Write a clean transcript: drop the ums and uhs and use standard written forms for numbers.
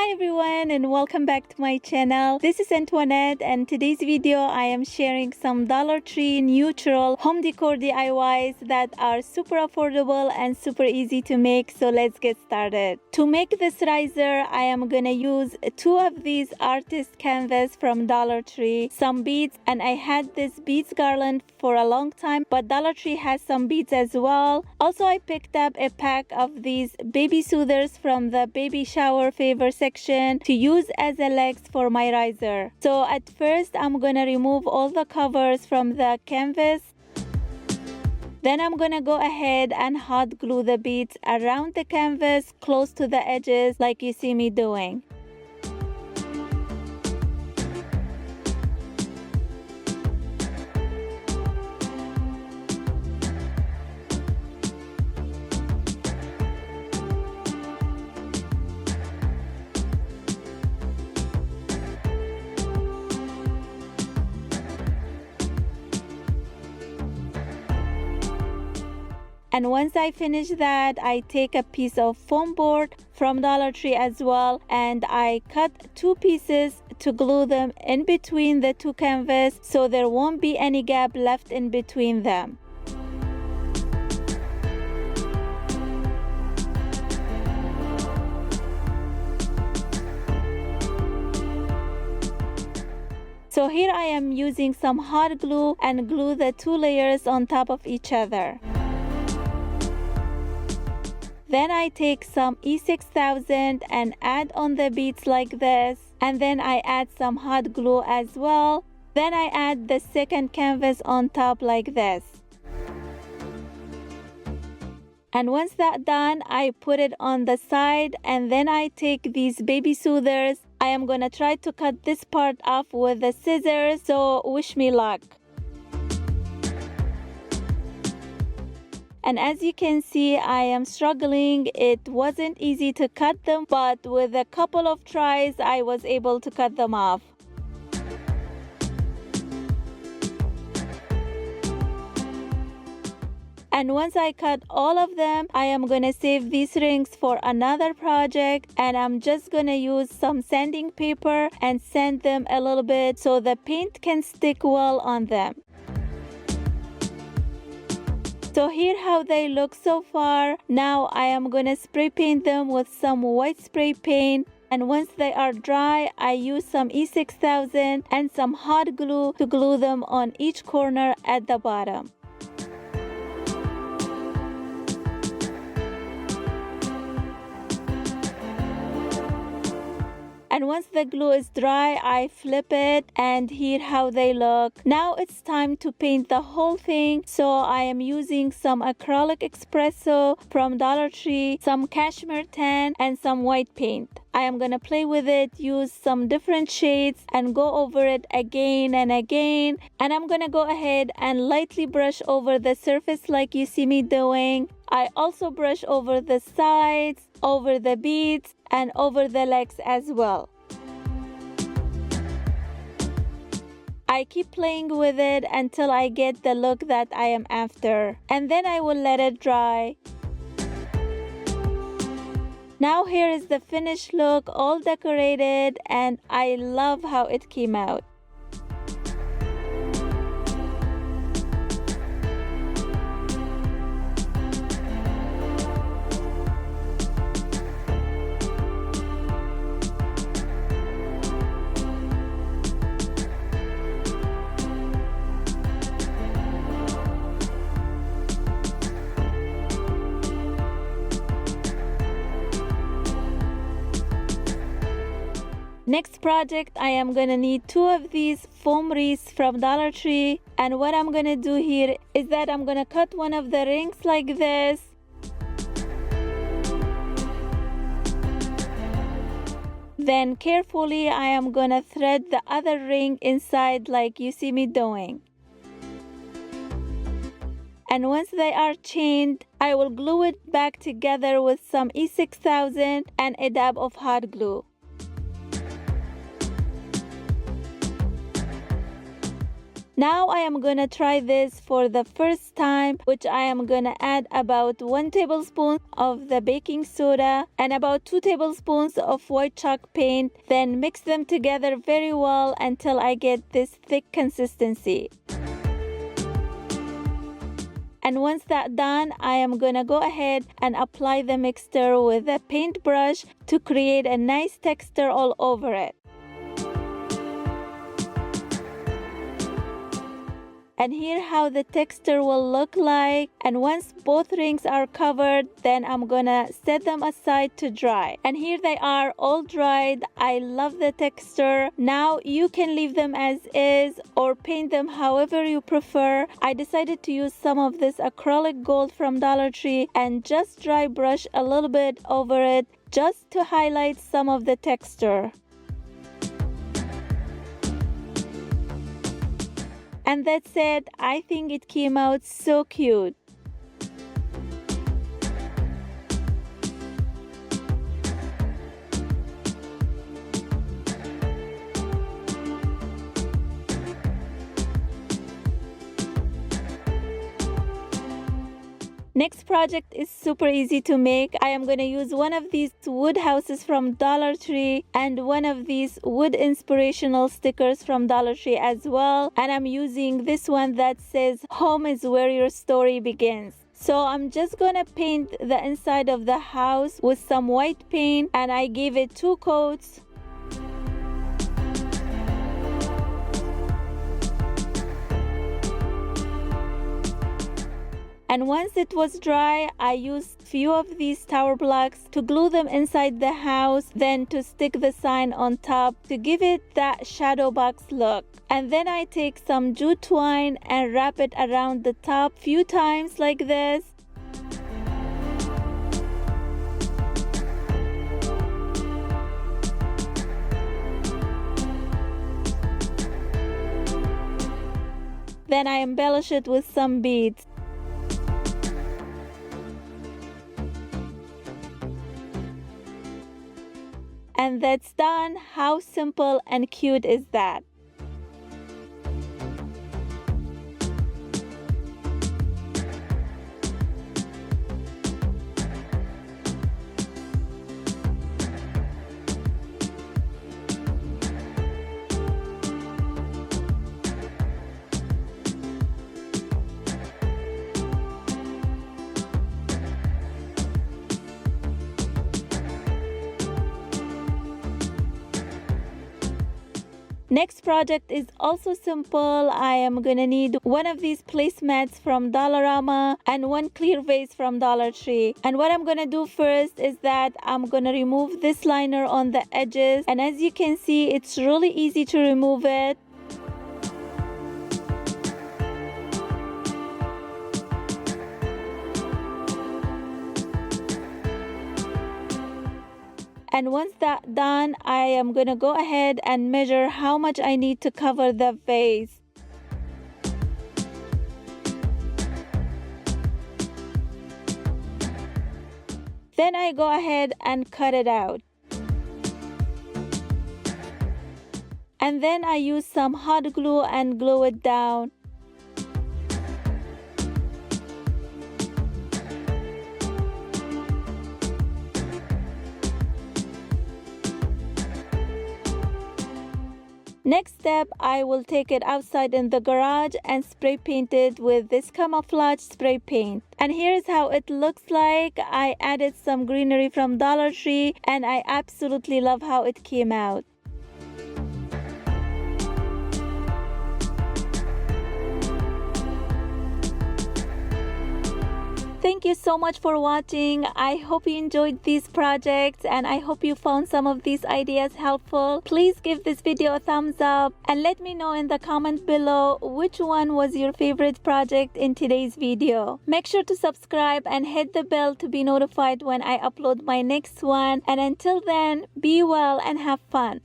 Hi everyone and welcome back to my channel. This is Antoinette and today's video I am sharing some Dollar Tree neutral home decor DIYs that are super affordable and super easy to make, so let's get started. To make this riser, I am gonna use 2 of these artist canvas from Dollar Tree, some beads, and I had this beads garland for a long time, but Dollar Tree has some beads as well. Also, I picked up a pack of these baby soothers from the baby shower favor section to use as a legs for my riser. So at first I'm gonna remove all the covers from the canvas. Then I'm gonna go ahead and hot glue the beads around the canvas close to the edges like you see me doing. And once I finish that, I take a piece of foam board from Dollar Tree as well, and I cut 2 pieces to glue them in between the 2 canvas so there won't be any gap left in between them. So here I am using some hot glue and glue the 2 layers on top of each other. Then I take some E6000 and add on the beads like this, and then I add some hot glue as well. Then I add the second canvas on top like this. And once that's done, I put it on the side, and then I take these baby soothers. I am gonna try to cut this part off with the scissors, so wish me luck. And as you can see, I am struggling. It wasn't easy to cut them, but with a couple of tries, I was able to cut them off. And once I cut all of them, I am gonna save these rings for another project, and I'm just gonna use some sanding paper and sand them a little bit so the paint can stick well on them. So here how they look so far. Now I am gonna spray paint them with some white spray paint, and once they are dry, I use some E6000 and some hot glue to glue them on each corner at the bottom. And once the glue is dry, I flip it, and here how they look. Now it's time to paint the whole thing. So I am using some acrylic espresso from Dollar Tree, some cashmere tan, and some white paint. I am gonna play with it, use some different shades, and go over it again and again. And I'm gonna go ahead and lightly brush over the surface like you see me doing. I also brush over the sides, over the beads, and over the legs as well. I keep playing with it until I get the look that I am after, and then I will let it dry. Now here is the finished look, all decorated, and I love how it came out. Next project, I am gonna need 2 of these foam wreaths from Dollar Tree, and what I'm gonna do here is that I'm gonna cut one of the rings like this. Then carefully I am gonna thread the other ring inside like you see me doing. And once they are chained, I will glue it back together with some E6000 and a dab of hot glue. Now I am gonna try this for the first time, which I am gonna add about 1 tablespoon of the baking soda and about 2 tablespoons of white chalk paint. Then mix them together very well until I get this thick consistency. And once that's done, I am gonna go ahead and apply the mixture with a paintbrush to create a nice texture all over it. And here how the texture will look like. And once both rings are covered, then I'm gonna set them aside to dry. And here they are all dried. I love the texture. Now you can leave them as is or paint them however you prefer. I decided to use some of this acrylic gold from Dollar Tree and just dry brush a little bit over it just to highlight some of the texture. And that's it. I think it came out so cute. Next project is super easy to make. I am going to use one of these wood houses from Dollar Tree and one of these wood inspirational stickers from Dollar Tree as well. And I'm using this one that says, "Home is where your story begins." So I'm just gonna paint the inside of the house with some white paint, and I gave it 2 coats. And once it was dry, I used few of these tower blocks to glue them inside the house, then to stick the sign on top to give it that shadow box look. And then I take some jute twine and wrap it around the top few times like this. Then I embellish it with some beads. And that's done. How simple and cute is that? Next project is also simple. I am gonna need one of these placemats from Dollarama and one clear vase from Dollar Tree. And what I'm gonna do first is that I'm gonna remove this liner on the edges, and as you can see, it's really easy to remove it. And once that's done, I am gonna go ahead and measure how much I need to cover the vase. Then I go ahead and cut it out. And then I use some hot glue and glue it down. Next step, I will take it outside in the garage and spray paint it with this Camouflage spray paint. And here's how it looks like. I added some Greenery from Dollar Tree and I absolutely love how it came out. Thank you so much for watching. I hope you enjoyed these projects and I hope you found some of these ideas helpful. Please give this video a thumbs up and let me know in the comment below which one was your favorite project in today's video. Make sure to subscribe and hit the bell to be notified when I upload my next one. And until then, be well and have fun.